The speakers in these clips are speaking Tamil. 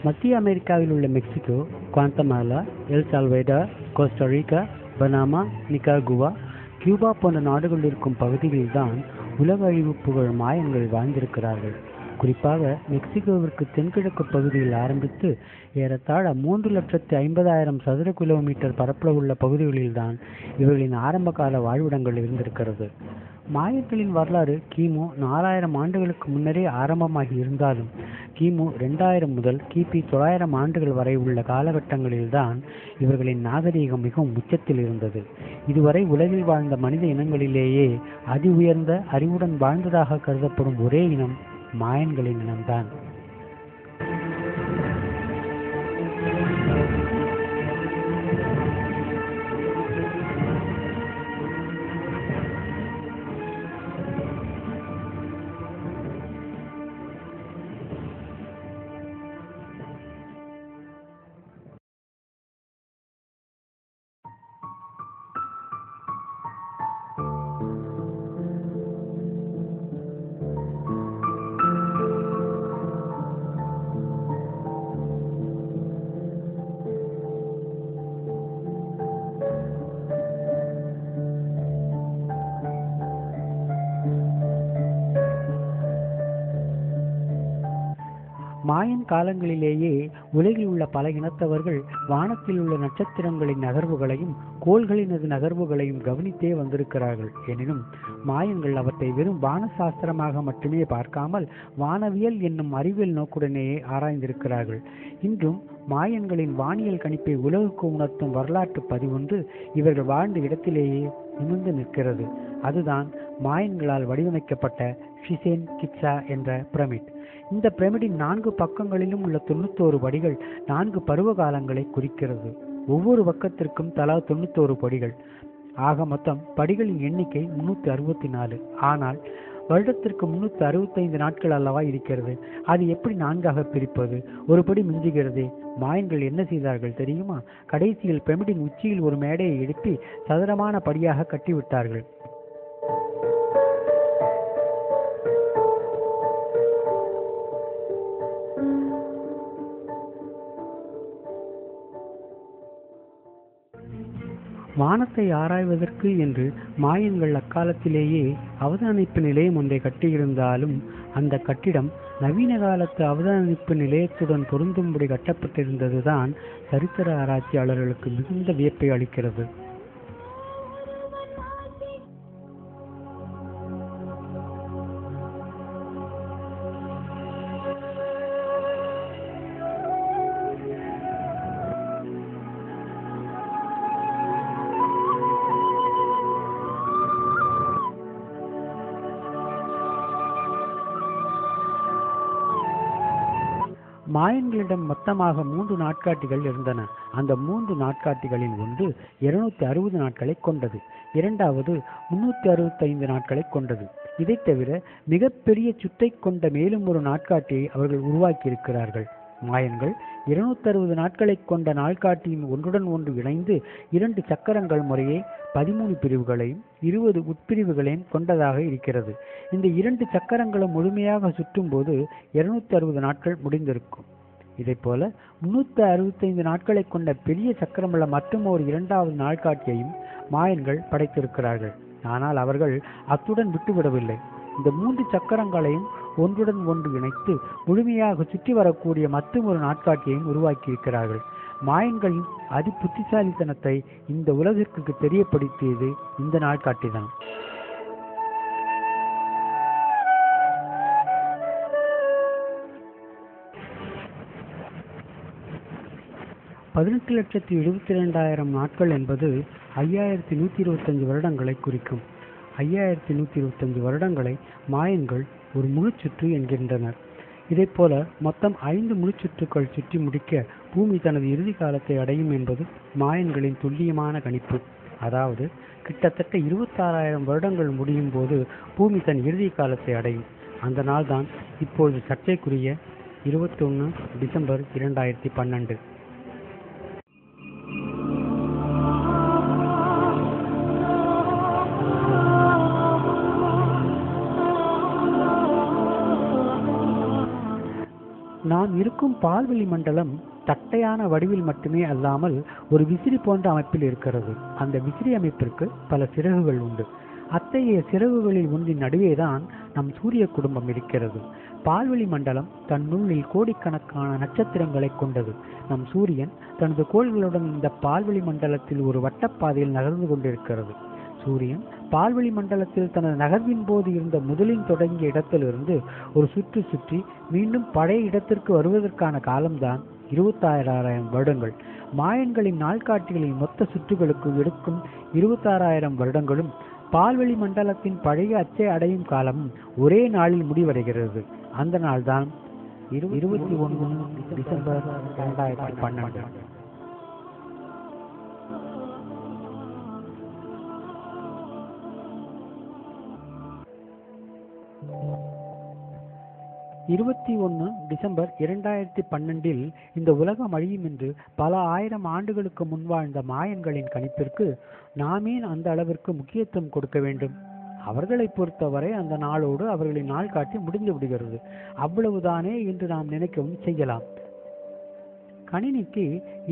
மத்திய அமெரிக்காவில் உள்ள Mexico, Guatemala, El Salvador, Costa Rica, Panama, Nicaragua, Cuba போன்ற நாடுகளில் இருக்கும் பகுதிகளில்தான் உலக அழிவு புகழ் மாயன்கள் வாழ்ந்திருக்கிறார்கள். குறிப்பாக மெக்சிகோவிற்கு தென்கிழக்கு பகுதியில் ஆரம்பித்து ஏறத்தாழ 3,50,000 சதுர கிலோமீட்டர் பரப்பளவுள்ள பகுதிகளில்தான் இவர்களின் ஆரம்பகால வாழ்விடங்கள் இருந்திருக்கிறது. மாயர்களின் வரலாறு கிமு 4000 ஆண்டுகளுக்கு முன்னரே ஆரம்பமாகி இருந்தாலும் கிமு 2000 முதல் கிபி 900 ஆண்டுகள் வரை உள்ள காலகட்டங்களில்தான் இவர்களின் நாகரீகம் மிகவும் உச்சத்தில் இருந்தது. இதுவரை உலகில் வாழ்ந்த மனித இனங்களிலேயே அதி உயர்ந்த அறிவுடன் வாழ்ந்ததாக கருதப்படும் ஒரே இனம் மாயன்களின் இனம்தான். மாயன் காலங்களிலேயே உலகில் உள்ள பல இனத்தவர்கள் வானத்தில் உள்ள நட்சத்திரங்களின் நகர்வுகளையும் கோள்களினது நகர்வுகளையும் கவனித்தே வந்திருக்கிறார்கள். எனினும் மாயன்கள் அவற்றை வெறும் வானசாஸ்திரமாக மட்டுமே பார்க்காமல் வானவியல் என்னும் அறிவியல் நோக்குடனேயே ஆராய்ந்திருக்கிறார்கள். இன்றும் மாயன்களின் வானியல் கணிப்பை உலகுக்கு உணர்த்தும் வரலாற்று பதிவொன்று இவர்கள் வாழ்ந்த இடத்திலேயே நிமிர்ந்து நிற்கிறது. அதுதான் மாயன்களால் வடிவமைக்கப்பட்ட ஷிசேன் கிட்சா என்ற பிரமிட். இந்த பிரமிடின் 4 பக்கங்களிலும் உள்ள 91 படிகள் 4 பருவ காலங்களை குறிக்கிறது. ஒவ்வொரு பக்கத்திற்கும் தலா 91 படிகள். ஆக மொத்தம் படிகளின் எண்ணிக்கை 364. ஆனால் வருடத்திற்கு 365 நாட்கள் அல்லவா இருக்கிறது. அது எப்படி 4ஆக பிரிப்பது? ஒரு படி மிஞ்சுகிறதே. மாயன்கள் என்ன செய்தார்கள் தெரியுமா? கடைசியில் பிரமிடின் உச்சியில் ஒரு மேடையை எழுப்பி சதுரமான படியாக கட்டிவிட்டார்கள். வானத்தை ஆராய்வதற்கு என்று மாயன்கள் அக்காலத்திலேயே அவதானிப்பு நிலையம் ஒன்றை கட்டியிருந்தாலும் அந்த கட்டிடம் நவீன காலத்து அவதானிப்பு நிலையத்துடன் பொருந்தும்படி கட்டப்பட்டிருந்ததுதான் சரித்திர ஆராய்ச்சியாளர்களுக்கு மிகுந்த வியப்பை அளிக்கிறது. மாயன்களிடம் மொத்தமாக 3 நாட்காட்டிகள் இருந்தன. அந்த 3 நாட்காட்டிகளில் ஒன்று 260 நாட்களை கொண்டது, இரண்டாவது 365 நாட்களை கொண்டது. இதை தவிர மிகப்பெரிய சுற்றை கொண்ட மேலும் ஒரு நாட்காட்டியை அவர்கள் உருவாக்கியிருக்கிறார்கள். மாயன்கள் 260 நாட்களை கொண்ட நாட்காட்டியின் ஒன்றுடன் ஒன்று இணைந்து 2 சக்கரங்கள் முறையே 13 பிரிவுகளையும் 20 உட்பிரிவுகளையும் கொண்டதாக இருக்கிறது. இந்த 2 சக்கரங்களும் முழுமையாக சுற்றும் போது 260 நாட்கள் முடிந்திருக்கும். இதை போல 365 நாட்களை கொண்ட பெரிய சக்கரமுள்ள மற்றும் ஒரு 2வது நாட்காட்டியையும் மாயன்கள் படைத்திருக்கிறார்கள். ஆனால் அவர்கள் அத்துடன் விட்டுவிடவில்லை. இந்த 3 சக்கரங்களையும் ஒன்றுடன் ஒன்று இணைத்து முழுமையாக சுற்றி வரக்கூடிய மற்றும் ஒரு நாட்காட்டியையும் உருவாக்கியிருக்கிறார்கள். மாயன்களின் அதி புத்திசாலித்தனத்தை இந்த உலகிற்கு தெரியப்படுத்தியது இந்த நாட்காட்டி தான். $18,72,000 நாட்கள் என்பது 5125 வருடங்களை குறிக்கும். 5125 வருடங்களை மாயன்கள் ஒரு முழு சுற்று என்கின்றனர். இதைப்போல மொத்தம் 5 முழுச்சுற்றுக்கள் சுற்றி முடிக்க பூமி தனது இறுதி காலத்தை அடையும் என்பது மாயன்களின் துல்லியமான கணிப்பு. அதாவது கிட்டத்தட்ட 26,000 வருடங்கள் முடியும் போது பூமி தன் இறுதி காலத்தை அடையும். அந்த நாள் தான் இப்போது சர்ச்சைக்குரிய 21 டிசம்பர் 2012. நாம் இருக்கும் பால்வெளி மண்டலம் தட்டையான வடிவில் மட்டுமே அல்லாமல் ஒரு விசிறி போன்ற அமைப்பில் இருக்கிறது. அந்த விசிறி அமைப்பிற்கு பல சிறகுகள் உண்டு. அத்தகைய சிறகுகளில் ஒன்றின் நடுவேதான் நம் சூரிய குடும்பம் இருக்கிறது. பால்வெளி மண்டலம் தன்னுள்ளில் கோடிக்கணக்கான நட்சத்திரங்களை கொண்டது. நம் சூரியன் தனது கோள்களுடன் இந்த பால்வெளி மண்டலத்தில் ஒரு வட்டப்பாதையில் நகர்ந்து கொண்டிருக்கிறது. சூரியன் பால்வெளி மண்டலத்தில் தனது நகர்வின் போது இருந்த முதலில் தொடங்கிய இடத்திலிருந்து ஒரு சுற்று சுற்றி மீண்டும் பழைய இடத்திற்கு வருவதற்கான காலம்தான் 26,000 வருடங்கள். மாயன்களின் நாள்காட்டிகளின் மொத்த சுற்றுகளுக்கு எடுக்கும் 26,000 வருடங்களும் பால்வெளி மண்டலத்தின் பழைய அச்சை அடையும் காலமும் ஒரே நாளில் முடிவடைகிறது. அந்த நாள்தான் 21 டிசம்பர் 2012. 21 டிசம்பர் 2012 இந்த உலகம் அழியும் என்று பல ஆயிரம் ஆண்டுகளுக்கு முன் வாழ்ந்த மாயன்களின் கணிப்பிற்கு நாமே அந்த அளவிற்கு முக்கியத்துவம் கொடுக்க வேண்டும்? அவர்களை பொறுத்தவரை அந்த நாளோடு அவர்களின் நாள் காட்டி முடிந்து விடுகிறது. அவ்வளவுதானே என்று நாம் நினைக்கவும் செய்யலாம். கணினிக்கு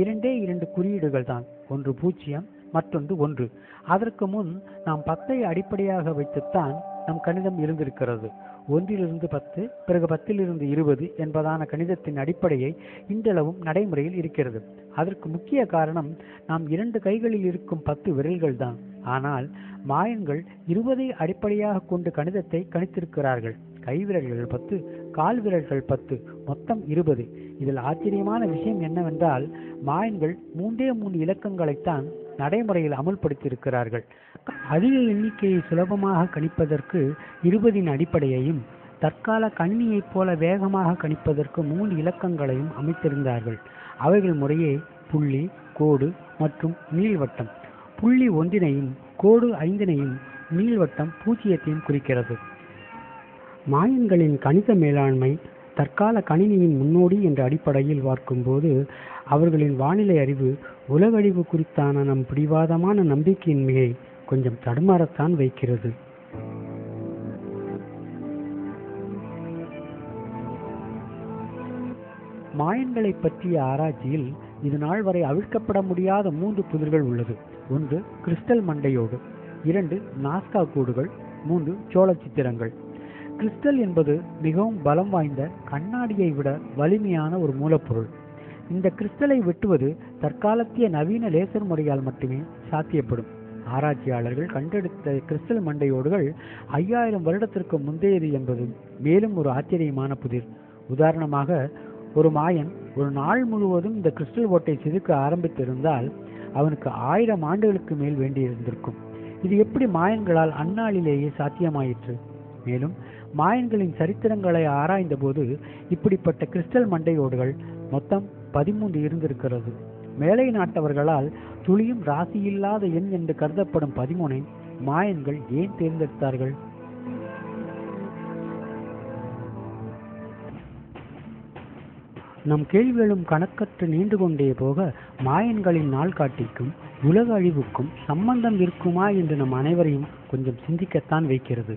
2 குறியீடுகள் தான், ஒன்று 0, மற்றொன்று 1. அதற்கு முன் நாம் 10ஐ அடிப்படையாக வைத்துத்தான் நம் கணிதம் இருந்திருக்கிறது. 1லிருந்து 10, பிறகு 10லிருந்து 20 என்பதான கணிதத்தின் அடிப்படையை இன்றளவும் நடைமுறையில் இருக்கிறது. அதற்கு முக்கிய காரணம் நாம் 2 கைகளில் இருக்கும் 10 விரல்கள் தான். ஆனால் மாயன்கள் 20ஐ அடிப்படையாக கொண்டு கணிதத்தை கணித்திருக்கிறார்கள். கைவிரல்கள் 10, கால் விரல்கள் 10, மொத்தம் 20. இதில் ஆச்சரியமான விஷயம் என்னவென்றால் மாயன்கள் 3 இலக்கங்களைத்தான் நடைமுறையில் அமுல்படுத்தியிருக்கிறார்கள். அதிக எண்ணிக்கையை சுலபமாக கணிப்பதற்கு 20இன் அடிப்படையையும் தற்கால கணினியைப் போல வேகமாக கணிப்பதற்கு 3 இலக்கங்களையும் அமைத்திருந்தார்கள். அவைகள் முறையே புள்ளி, கோடு மற்றும் நீள்வட்டம். புள்ளி 1ஐயும் கோடு 5ஐயும் நீள்வட்டம் 0ஐயும் குறிக்கிறது. மாயன்களின் கணித மேலாண்மை தற்கால கணினியின் முன்னோடி என்ற அடிப்படையில் பார்க்கும்போது அவர்களின் வானிலை அறிவு உலகழிவு குறித்தான நம் பிடிவாதமான நம்பிக்கையின்மையை கொஞ்சம் தடுமாறத்தான் வைக்கிறது. மாயன்களை பற்றிய ஆராய்ச்சியில் இது நாள் வரை அவிழ்க்கப்பட முடியாத 3 புதிர்கள் உள்ளது. 1 கிறிஸ்டல் மண்டையோடு, 2 நாஸ்கா கோடுகள், 3 சோழ சித்திரங்கள். கிறிஸ்டல் என்பது மிகவும் பலம் வாய்ந்த கண்ணாடியை விட வலிமையான ஒரு மூலப்பொருள். இந்த கிறிஸ்டலை வெட்டுவது தற்காலத்திய நவீன லேசர் முறையால் மட்டுமே சாத்தியப்படும். ஆராய்ச்சியாளர்கள் கண்டெடுத்த கிறிஸ்டல் மண்டையோடுகள் 5000 வருடத்திற்கு முந்தையது என்பது மேலும் ஒரு ஆச்சரியமான புதிர். உதாரணமாக, ஒரு மாயன் ஒரு நாள் முழுவதும் இந்த கிறிஸ்டல் ஓட்டை செதுக்க ஆரம்பித்திருந்தால் அவனுக்கு 1000 ஆண்டுகளுக்கு மேல் வேண்டியிருந்திருக்கும். இது எப்படி மாயன்களால் அந்நாளிலேயே சாத்தியமாயிற்று? மேலும் மாயன்களின் சரித்திரங்களை ஆராய்ந்த போது இப்படிப்பட்ட கிறிஸ்டல் மண்டையோடுகள் மொத்தம் 13 இருந்திருக்கிறது. மேலை நாட்டவர்களால் துளியும் ராசியில்லாத எண் என்று கருதப்படும் 13ஐ மாயன்கள் ஏன் தேர்ந்தெடுத்தார்கள்? நம் கேள்விகளும் கணக்கற்று நீண்டு கொண்டே போக மாயன்களின் நாள்காட்டிக்கும் உலக அழிவுக்கும் சம்பந்தம் இருக்குமா என்று நம் அனைவரையும் கொஞ்சம் சிந்திக்கத்தான் வைக்கிறது.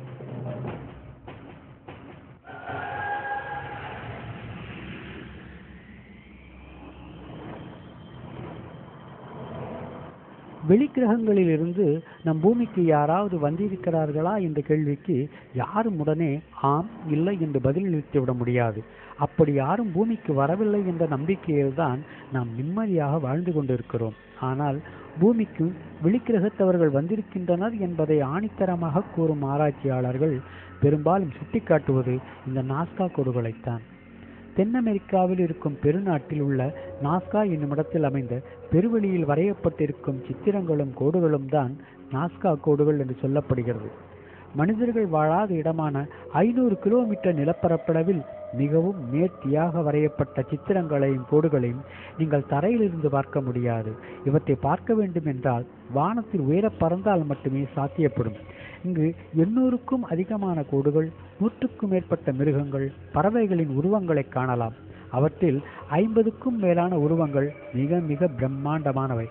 வெளிக்கிரகங்களில் இருந்து நம் பூமிக்கு யாராவது வந்திருக்கிறார்களா என்ற கேள்விக்கு யாரும் உடனே ஆம் இல்லை என்று பதிலளித்து விட முடியாது. அப்படி யாரும் பூமிக்கு வரவில்லை என்ற நம்பிக்கையில் தான் நாம் நிம்மதியாக வாழ்ந்து கொண்டிருக்கிறோம். ஆனால் பூமிக்கு வெளிக்கிரகத்தவர்கள் வந்திருக்கின்றனர் என்பதை ஆணித்தரமாக கூறும் ஆராய்ச்சியாளர்கள் பெரும்பாலும் சுட்டிக்காட்டுவது இந்த நாஸ்கா கோடுகளைத்தான். தென் அமெரிக்காவில் இருக்கும் பெருநாட்டில் உள்ள நாஸ்கா என்னும் இடத்தில் அமைந்த பெருவெளியில் வரையப்பட்டிருக்கும் சித்திரங்களும் கோடுகளும் தான் நாஸ்கா கோடுகள் என்று சொல்லப்படுகிறது. மனிதர்கள் வாழாத இடமான 500 கிலோமீட்டர் நிலப்பரப்பளவில் மிகவும் நேர்த்தியாக வரையப்பட்ட சித்திரங்களையும் கோடுகளையும் நீங்கள் தரையிலிருந்து பார்க்க முடியாது. இவற்றை பார்க்க வேண்டும் என்றால் வானத்தில் உயர பறந்தால் மட்டுமே சாத்தியப்படும். இங்கு 800க்கும் அதிகமான கோடுகள், 100க்கும் மேற்பட்ட மிருகங்கள், பறவைகளின் உருவங்களை காணலாம். அவற்றில் 50க்கும் மேலான உருவங்கள் மிக மிக பிரம்மாண்டமானவை.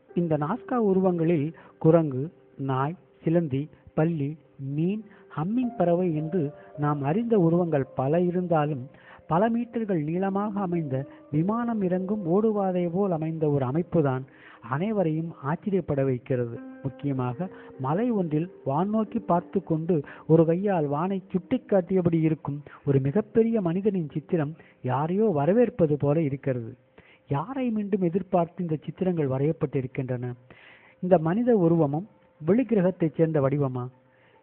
இந்த நாஸ்கா உருவங்களில் குரங்கு, நாய், சிலந்தி, பல்லி, மீன், ஹம்மிங் பறவை என்று நாம் அறிந்த உருவங்கள் பல இருந்தாலும் பல மீட்டர்கள் நீளமாக அமைந்த விமானம் இறங்கும் ஓடுவாதை போல் அமைந்த ஒரு அமைப்புதான் அனைவரையும் ஆச்சரியப்பட வைக்கிறது. முக்கியமாக மலை ஒன்றில் வான் நோக்கி பார்த்து கொண்டு ஒரு கையால் வானை சுட்டிக்காட்டியபடி இருக்கும் ஒரு மிகப்பெரிய மனிதனின் சித்திரம் யாரையோ வரவேற்பது போல இருக்கிறது. யாரை மீண்டும் எதிர்பார்த்து இந்த சித்திரங்கள் வரையப்பட்டிருக்கின்றன? இந்த மனித உருவமும் வெளிக்கிரகத்தைச் சேர்ந்த வடிவமா?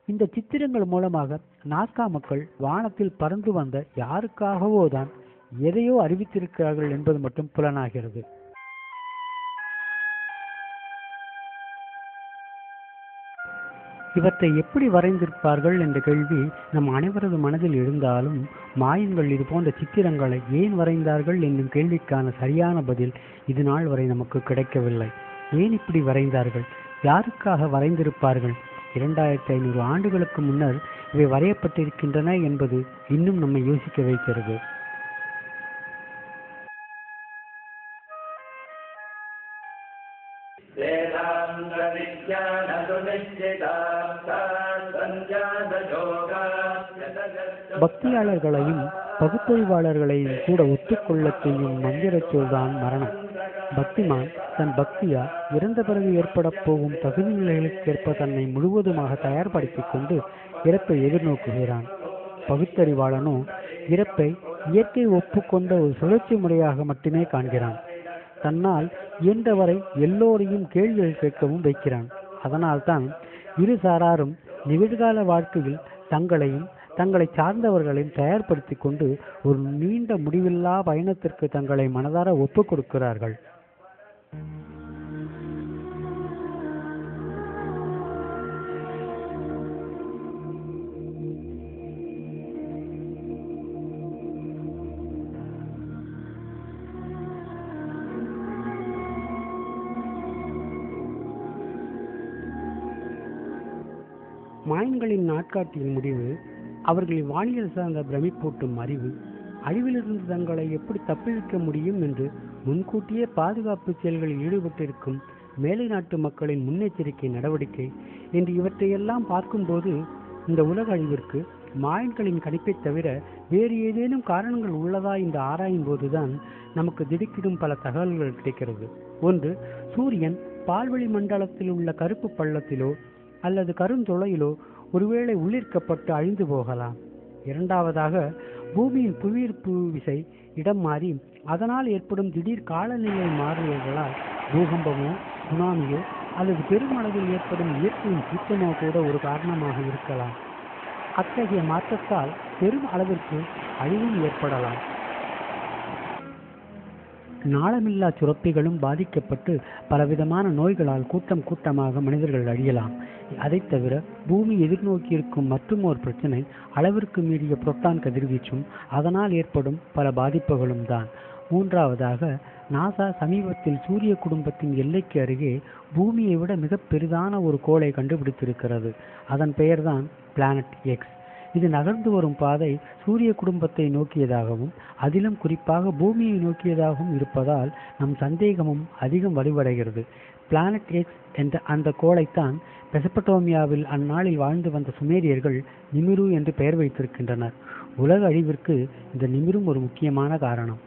இந்த சித்திரங்கள் மூலமாக நாஸ்கா மக்கள் வானத்தில் பறந்து வந்த யாருக்காகவோ தான் எதையோ அறிவித்திருக்கிறார்கள் என்பது மட்டும் புலனாகிறது. இவற்றை எப்படி வரைந்திருப்பார்கள் என்ற கேள்வி நம் அனைவரது மனதில் எழுந்தாலும் மாயன்கள் இது போன்ற சித்திரங்களை ஏன் வரைந்தார்கள் என்னும் கேள்விக்கான சரியான பதில் இது நாள் வரை நமக்கு கிடைக்கவில்லை. ஏன் இப்படி வரைந்தார்கள்? யாருக்காக வரைந்திருப்பார்கள்? 2500 ஆண்டுகளுக்கு முன்னர் இவை வரையப்பட்டிருக்கின்றன என்பது இன்னும் நம்மை யோசிக்க வைக்கிறது. பக்தியாளர்களையும் பகுத்தறிவாளர்களையும் கூட ஒத்துக்கொள்ள செய்யும் மந்திரச்சொல்தான் மரணம். பக்திமான் தன் பக்தியால் இறந்த பிறகு ஏற்பட போகும் தகுதி நிலைகளுக்கேற்ப தன்னை முழுவதுமாக தயார்படுத்திக் கொண்டு இறப்பை எதிர்நோக்குகிறான். பகுத்தறிவாளனோ இறப்பை இயற்கை ஒப்புக்கொண்ட ஒரு சுழற்சி முறையாக மட்டுமே காண்கிறான். தன்னால் இயன்றவரை எல்லோரையும் கேள்விகள் கேட்கவும் வைக்கிறான். அதனால்தான் இரு சாராரும் நிகழ்கால வாழ்க்கையில் தங்களையும் தங்களை சார்ந்தவர்களையும் தயார்படுத்தி கொண்டு ஒரு நீண்ட முடிவில்லா பயணத்திற்கு தங்களை மனதார ஒப்புக் கொடுக்கிறார்கள். மாயன்களின் நாட்காட்டியின் முடிவு அவர்களின் வானியல் சார்ந்த பிரமிப்பூட்டும் அறிவு, அழிவிலிருந்து தங்களை எப்படி தப்பிவிக்க முடியும் என்று முன்கூட்டியே பாதுகாப்பு செயல்களில் ஈடுபட்டிருக்கும் மேலை நாட்டு மக்களின் முன்னெச்சரிக்கை நடவடிக்கை என்று இவற்றையெல்லாம் பார்க்கும்போது இந்த உலக அழிவிற்கு மாயன்களின் கணிப்பை தவிர வேறு ஏதேனும் காரணங்கள் உள்ளதா என்று ஆராயும் போதுதான் நமக்கு திடுக்கிடும் பல தகவல்கள் கிடைக்கிறது. ஒன்று, சூரியன் பால்வெளி மண்டலத்தில் உள்ள கருப்பு பள்ளத்திலோ அல்லது கருந்துளையிலோ ஒருவேளை உள்ளிருக்கப்பட்டு அழிந்து போகலாம். இரண்டாவதாக, பூமியின் புவியீர்ப்பு விசை இடம் மாறி அதனால் ஏற்படும் திடீர் காலநிலை மாறுதல்களால் பூகம்பமோ சுனாமியோ அல்லது பெருமளவில் ஏற்படும் இயற்கையின் சீற்றமோ கூட ஒரு காரணமாக இருக்கலாம். அத்தகைய மாற்றத்தால் பெரும் அளவிற்கு அழிவும் ஏற்படலாம். நாளமில்லா சுரப்பிகளும் பாதிக்கப்பட்டு பலவிதமான நோய்களால் கூட்டம் கூட்டமாக மனிதர்கள் அழியலாம். அதை தவிர பூமி எதிர்நோக்கியிருக்கும் மற்றும் ஒரு பிரச்சனை அளவிற்கு மீறிய புரோட்டான் கதிர்வீச்சும் அதனால் ஏற்படும் பல பாதிப்புகளும் தான். மூன்றாவதாக, நாசா சமீபத்தில் சூரிய குடும்பத்தின் எல்லைக்கு அருகே பூமியை விட மிக பெரிதான ஒரு கோளை கண்டுபிடித்திருக்கிறது. அதன் பெயர்தான் பிளானட் எக்ஸ். இது நகர்ந்து வரும் பாதை சூரிய குடும்பத்தை நோக்கியதாகவும் அதிலும் குறிப்பாக பூமியை நோக்கியதாகவும் இருப்பதால் நம் சந்தேகமும் அதிகம் வலுவடைகிறது. பிளானட் எக்ஸ் என்ற அந்த கோளைத்தான் மெசபடோமியாவில் அந்நாளில் வாழ்ந்து வந்த சுமேரியர்கள் நிமிரு என்று பெயர் வைத்திருக்கின்றனர். உலக அழிவிற்கு இந்த நிமிரும் ஒரு முக்கியமான காரணம்.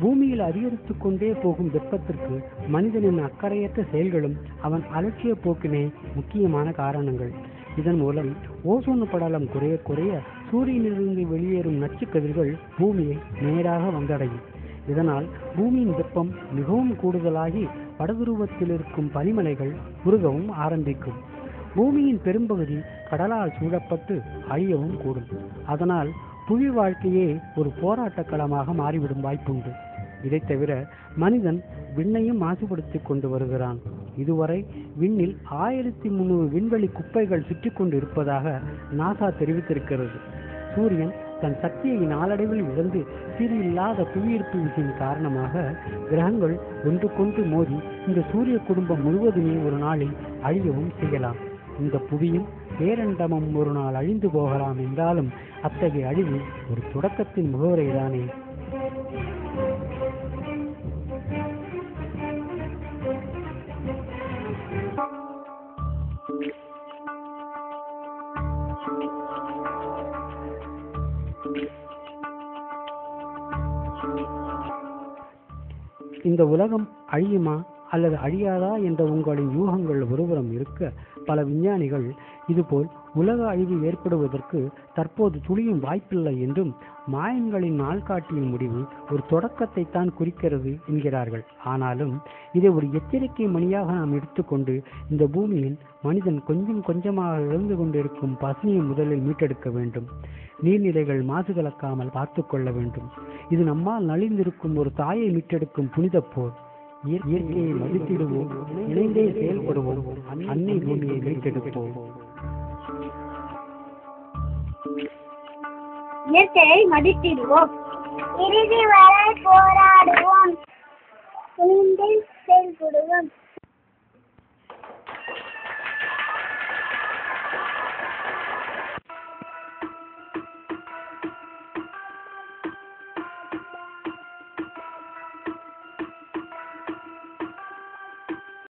பூமியில் அதிகரித்து கொண்டே போகும் வெப்பத்திற்கு மனிதனின் அக்கறையற்ற செயல்களும் அவன் அலட்சிய போக்கினே முக்கியமான காரணங்கள். இதன் மூலம் ஓசோன் படலம் குறைய குறைய சூரியனிலிருந்து வெளியேறும் நச்சு கதிர்கள் பூமியை நேராக வந்தடையும். இதனால் பூமியின் வெப்பம் மிகவும் கூடுதலாகி வடதுருவத்தில் இருக்கும் பனிமலைகள் உருகவும் ஆரம்பிக்கும். பூமியின் பெரும்பகுதி கடலால் சூழப்பட்டு அழியவும் கூடும். அதனால் புவி வாழ்க்கையே ஒரு போராட்ட களமாக மாறிவிடும் வாய்ப்புண்டு. இதை தவிர மனிதன் விண்ணையும் மாசுபடுத்தி கொண்டு வருகிறான். இதுவரை விண்ணில் 1300 விண்வெளி குப்பைகள் சுற்றி கொண்டு இருப்பதாக நாசா தெரிவித்திருக்கிறது. சூரியன் தன் சக்தியை நாளடைவில் இழந்து சீரில்லாத புவியீர்ப்பு விசையின் காரணமாக கிரகங்கள் ஒன்றுக்கொன்று மோதி இந்த சூரிய குடும்பம் முழுவதுமே ஒரு நாளில் அழியவும் செய்யலாம். இந்த புவியும் பேரண்டமும் ஒரு நாள் அழிந்து போகலாம். என்றாலும் அத்தகைய அழிவு ஒரு தொடக்கத்தின் முகவரைதானே. இந்த உலகம் அழியுமா அல்லது அழியாதா என்ற உங்களின் யூகங்கள் ஒருபுறம் இருக்க, பல விஞ்ஞானிகள் இதுபோல் உலக அழிவு ஏற்படுவதற்கு தற்போது துளியும் வாய்ப்பில்லை என்றும், மாயன்களின் நாள்காட்டியின் முடிவு ஒரு தொடக்கத்தை தான் குறிக்கிறது என்கிறார்கள். ஆனாலும் இதை ஒரு எச்சரிக்கை மணியாக நாம் எடுத்துக்கொண்டு இந்த பூமியில் மனிதன் கொஞ்சம் கொஞ்சமாக இழந்து கொண்டிருக்கும் பசுமையை முதலில் மீட்டெடுக்க வேண்டும். நீர்நிலைகள் மாசு கலக்காமல் பார்த்து கொள்ள வேண்டும். இது நம்மால் நலிந்திருக்கும் ஒரு தாயை மீட்டெடுக்கும் புனித போர். இயற்கையை மதித்திடுவோம், இணைந்தே செயல்படுவோம், அன்னை பூமியை மீட்டெடுப்போம். இயற்கையை மதித்திடுவோம், இறுதி வரை போராடுவோம், இணைந்தே செயல்படுவோம்.